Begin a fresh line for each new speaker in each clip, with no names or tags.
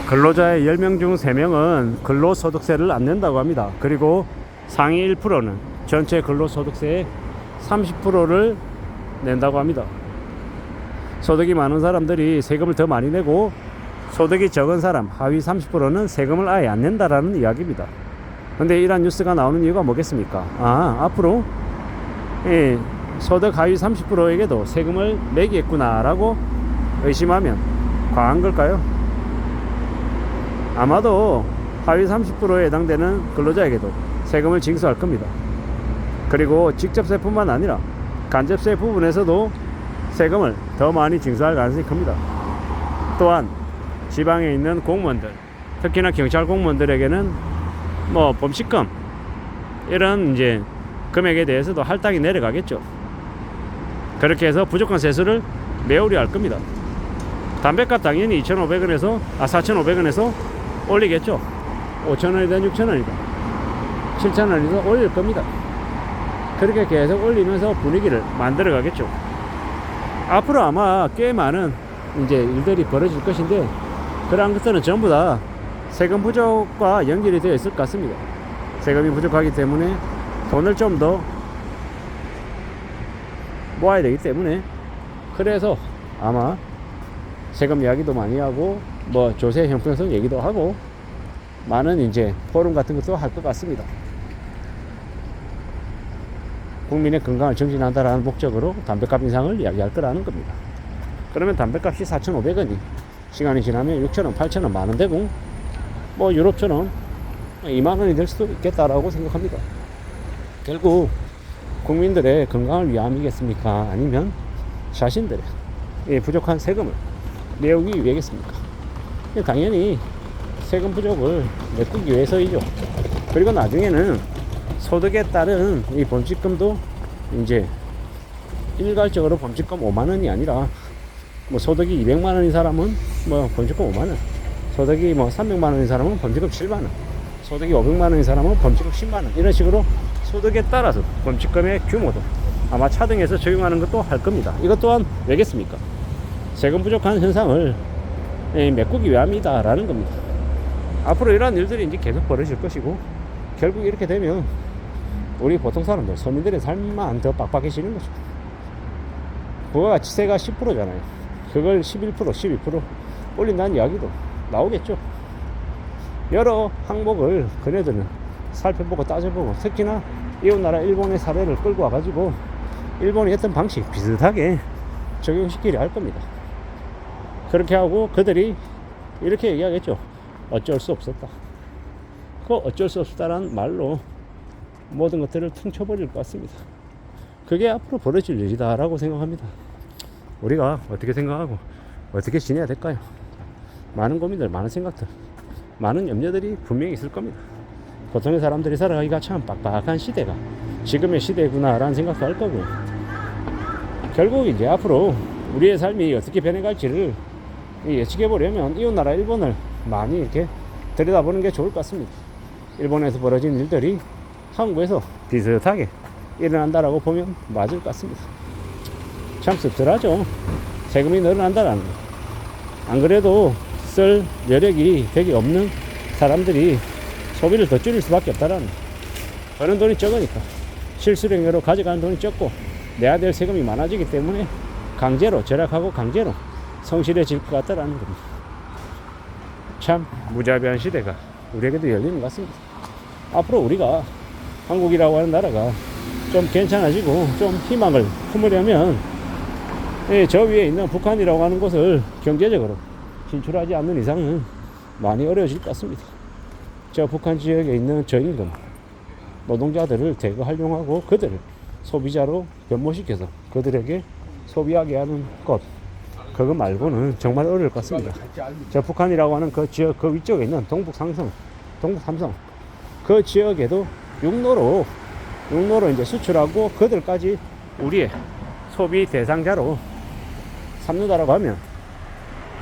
근로자의 10명 중 3명은 근로소득세를 안 낸다고 합니다. 그리고 상위 1%는 전체 근로소득세의 30%를 낸다고 합니다. 소득이 많은 사람들이 세금을 더 많이 내고 소득이 적은 사람 하위 30%는 세금을 아예 안 낸다라는 이야기입니다. 근데 이런 뉴스가 나오는 이유가 뭐겠습니까? 앞으로 소득 하위 30%에게도 세금을 매기겠구나라고 의심하면 과한 걸까요? 아마도 하위 30%에 해당되는 근로자에게도 세금을 징수할 겁니다. 그리고 직접세뿐만 아니라 간접세 부분에서도 세금을 더 많이 징수할 가능성이 큽니다. 또한 지방에 있는 공무원들, 특히나 경찰 공무원들에게는 범칙금 이런 이제 금액에 대해서도 할당이 내려가겠죠. 그렇게 해서 부족한 세수를 메우려 할 겁니다. 담배값 당연히 4,500원에서 올리겠죠. 5,000원이든 6,000원이든 7,000원이든 올릴 겁니다. 그렇게 계속 올리면서 분위기를 만들어 가겠죠. 앞으로 아마 꽤 많은 이제 일들이 벌어질 것인데, 그러한 것들은 전부 다 세금 부족과 연결이 되어 있을 것 같습니다. 세금이 부족하기 때문에 돈을 좀 더 모아야 되기 때문에, 그래서 아마 세금 이야기도 많이 하고 조세 형평성 얘기도 하고 많은 이제 포럼 같은 것도 할 것 같습니다. 국민의 건강을 정진한다라는 목적으로 담배값 인상을 이야기할 거라는 겁니다. 그러면 담배값이 4,500원이 시간이 지나면 6,000원, 8,000원, 만원 되고 유럽처럼 2만원이 될 수도 있겠다라고 생각합니다. 결국 국민들의 건강을 위함이겠습니까? 아니면 자신들의 부족한 세금을 메우기 위해겠습니까? 당연히 세금 부족을 메꾸기 위해서이죠. 그리고 나중에는 소득에 따른 이 범칙금도 이제 일괄적으로 범칙금 5만원이 아니라 소득이 200만원인 사람은 범칙금 5만원, 소득이 300만원인 사람은 범칙금 7만원, 소득이 500만원인 사람은 범칙금 10만원, 이런 식으로 소득에 따라서 범칙금의 규모도 아마 차등해서 적용하는 것도 할 겁니다. 이것 또한 왜겠습니까? 세금 부족한 현상을 메꾸기 위함이다 라는 겁니다. 앞으로 이러한 일들이 이제 계속 벌어질 것이고, 결국 이렇게 되면 우리 보통 사람들, 서민들의 삶만 더 빡빡해지는 거죠. 부가가치세가 10%잖아요. 그걸 11%, 12% 올린다는 이야기도 나오겠죠. 여러 항목을 그네들은 살펴보고 따져보고, 특히나 이웃나라 일본의 사례를 끌고 와가지고 일본이 했던 방식 비슷하게 적용시키려 할 겁니다. 그렇게 하고 그들이 이렇게 얘기하겠죠. 어쩔 수 없었다. 그 어쩔 수 없었다라는 말로 모든 것들을 퉁쳐버릴 것 같습니다. 그게 앞으로 벌어질 일이다 라고 생각합니다. 우리가 어떻게 생각하고 어떻게 지내야 될까요? 많은 고민들, 많은 생각들, 많은 염려들이 분명히 있을 겁니다. 보통의 사람들이 살아가기가 참 빡빡한 시대가 지금의 시대구나 라는 생각도 할 거고요. 결국 이제 앞으로 우리의 삶이 어떻게 변해갈지를 예측해 보려면 이웃나라 일본을 많이 이렇게 들여다보는 게 좋을 것 같습니다. 일본에서 벌어진 일들이 한국에서 비슷하게 일어난다라고 보면 맞을 것 같습니다. 참 씁쓸하죠. 세금이 늘어난다라는 거. 안 그래도 쓸 여력이 되게 없는 사람들이 소비를 더 줄일 수밖에 없다라는 거. 버는 돈이 적으니까 실수령으로 가져가는 돈이 적고 내야 될 세금이 많아지기 때문에 강제로 절약하고 강제로 성실해질 것 같다라는 겁니다. 참 무자비한 시대가 우리에게도 열리는 것 같습니다. 앞으로 우리가 한국이라고 하는 나라가 좀 괜찮아지고 좀 희망을 품으려면 저 위에 있는 북한이라고 하는 곳을 경제적으로 진출하지 않는 이상은 많이 어려워질 것 같습니다. 저 북한 지역에 있는 저임금 노동자들을 대거 활용하고 그들을 소비자로 변모시켜서 그들에게 소비하게 하는 것, 그거 말고는 정말 어려울 것 같습니다. 저 북한이라고 하는 그 지역 그 위쪽에 있는 동북삼성 그 지역에도 육로로 이제 수출하고 그들까지 우리의 소비 대상자로 삼는다라고 하면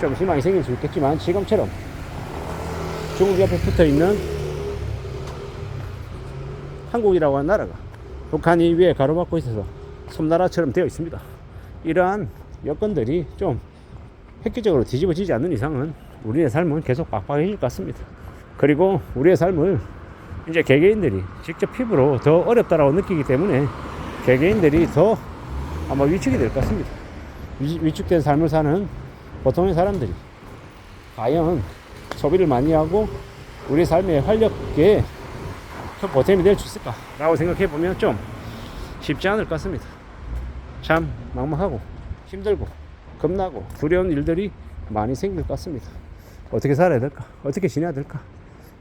좀 희망이 생길 수 있겠지만, 지금처럼 중국 옆에 붙어 있는 한국이라고 하는 나라가 북한이 위에 가로막고 있어서 섬나라처럼 되어 있습니다. 이러한 여건들이 좀 획기적으로 뒤집어지지 않는 이상은 우리의 삶은 계속 빡빡해질 것 같습니다. 그리고 우리의 삶을 이제 개개인들이 직접 피부로 더 어렵다라고 느끼기 때문에 개개인들이 더 아마 위축이 될 것 같습니다. 위축된 삶을 사는 보통의 사람들이 과연 소비를 많이 하고 우리 삶의 활력에 큰 보탬이 될 수 있을까 라고 생각해 보면 좀 쉽지 않을 것 같습니다. 참 막막하고 힘들고 겁나고 두려운 일들이 많이 생길 것 같습니다. 어떻게 살아야 될까? 어떻게 지내야 될까?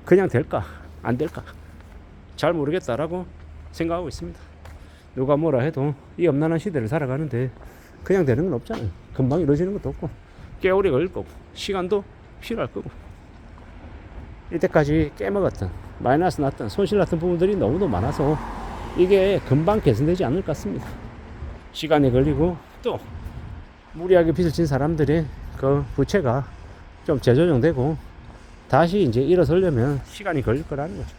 그냥 될까? 안 될까? 잘 모르겠다라고 생각하고 있습니다. 누가 뭐라 해도 이 엄난한 시대를 살아가는데 그냥 되는 건 없잖아요. 금방 이루어지는 것도 없고 꽤 오래 걸릴 거고 시간도 필요할 거고 이때까지 깨먹었던 마이너스 났던 손실 났던 부분들이 너무도 많아서 이게 금방 개선되지 않을 것 같습니다. 시간이 걸리고 또 무리하게 빚을 진 사람들의 그 부채가 좀 재조정되고 다시 이제 일어서려면 시간이 걸릴 거라는 거죠.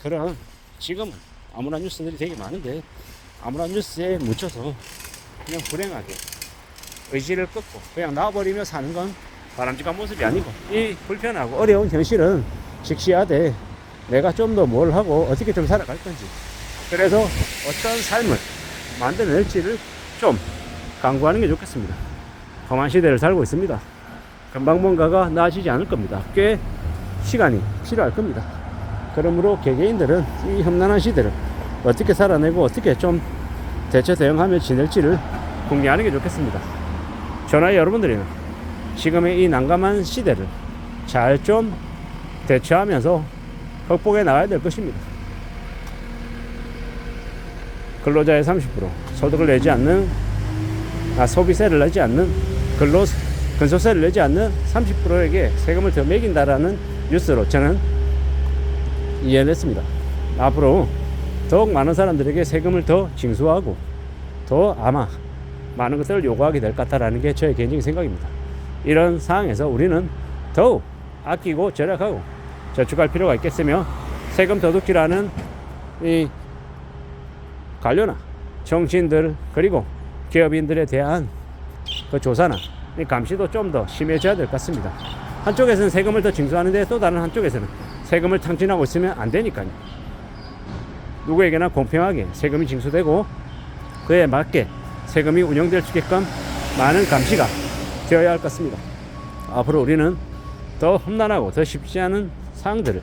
그럼 지금 아무런 뉴스들이 되게 많은데 아무런 뉴스에 묻혀서 그냥 불행하게 의지를 끊고 그냥 놔버리며 사는 건 바람직한 모습이 아니고 이 불편하고 어려운 현실은 직시하되 내가 좀 더 뭘 하고 어떻게 좀 살아갈 건지 그래서 어떤 삶을 만들어낼지를 좀 강구하는 게 좋겠습니다. 험한 시대를 살고 있습니다. 금방 뭔가가 나아지지 않을 겁니다. 꽤 시간이 필요할 겁니다. 그러므로 개개인들은 이 험난한 시대를 어떻게 살아내고 어떻게 좀 대처 대응하며 지낼지를 궁리하는 게 좋겠습니다. 저나 여러분들이는 지금의 이 난감한 시대를 잘 좀 대처하면서 극복해 나가야 될 것입니다. 근로자의 30% 소득을 내지 않는 소비세를 내지 않는 근소세를 내지 않는 30%에게 세금을 더 매긴다라는 뉴스로 저는 이해를 했습니다. 앞으로 더욱 많은 사람들에게 세금을 더 징수하고 더 아마 많은 것들을 요구하게 될 것 같다라는 게 저의 개인적인 생각입니다. 이런 상황에서 우리는 더욱 아끼고 절약하고 저축할 필요가 있겠으며 세금 도둑질하는 이 관료나 정치인들 그리고 기업인들에 대한 그 조사나 이 감시도 좀 더 심해져야 될 것 같습니다. 한쪽에서는 세금을 더 징수하는데 또 다른 한쪽에서는 세금을 탕진하고 있으면 안 되니까요. 누구에게나 공평하게 세금이 징수되고 그에 맞게 세금이 운영될 수 있게끔 많은 감시가 되어야 할 것 같습니다. 앞으로 우리는 더 험난하고 더 쉽지 않은 상황들을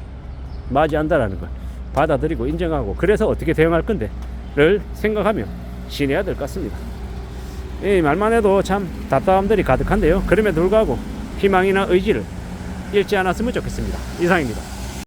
맞이한다라는 걸 받아들이고 인정하고 그래서 어떻게 대응할 건데를 생각하며 지내야 될 것 같습니다. 이 말만 해도 참 답답함들이 가득한데요. 그럼에도 불구하고 희망이나 의지를 잃지 않았으면 좋겠습니다. 이상입니다.